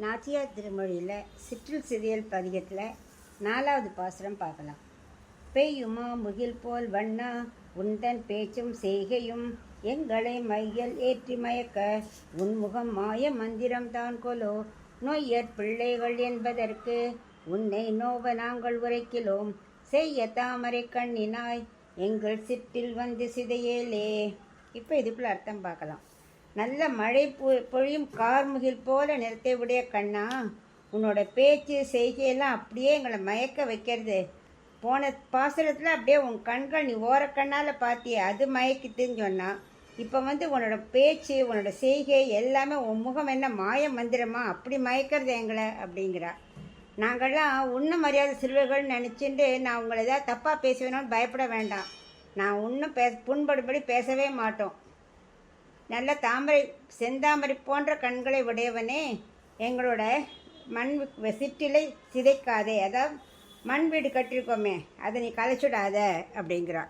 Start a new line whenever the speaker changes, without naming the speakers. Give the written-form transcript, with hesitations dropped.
நாச்சியார் திருமொழியில் சிற்றில் சிறியல் பதிகத்தில் 4வது பாசுரம் பார்க்கலாம். பெய்யுமா முகில் போல் வண்ணா உந்தன் பேச்சும் செய்கையும் எங்களை மையல் ஏற்றி மயக்க உன்முகம் மாய மந்திரம் தான் கொலோ நொய்யற் பிள்ளைகள் என்பதற்கு உன்னை நோவ நாங்கள் உரைக்கிலோம் செய்ய தாமரை கண்ணினாய் எங்கள் சிற்றில் வந்து சிதையேலே. இப்போ இதுக்குள்ள அர்த்தம் பார்க்கலாம். நல்ல மழை பொழியும் கார்முகில் போல நிறத்தை உடைய கண்ணா, உன்னோட பேச்சு செய்கையெல்லாம் அப்படியே எங்களை மயக்க வைக்கிறது. போன பாசுரத்தில் அப்படியே உன் கண்கள் நீ ஓரக்கண்ணால் பார்த்தியே, அது மயக்கிட்டுன்னு சொன்னான். இப்போ உன்னோட பேச்சு உன்னோட செய்கை எல்லாமே உன் முகம் என்ன மாய மந்திரமா, அப்படி மயக்கிறது எங்களை அப்படிங்கிறா. நாங்கள்லாம் உன்னும் மரியாதை சிறுவர்கள் நினச்சிட்டு நான் உங்களை ஏதாவது தப்பாக பேசுவேணும்னு பயப்பட வேண்டாம். நான் இன்னும் புண்படும்படி பேசவே மாட்டோம். நல்ல தாமரை செந்தாமரை போன்ற கண்களை உடையவனே, எங்களோட மண் சிற்றிலை சிதைக்காதே, அதாவது மண் வீடு கட்டிருக்கோமே அதை நீ கலைச்சுடாத அப்படிங்கிறா.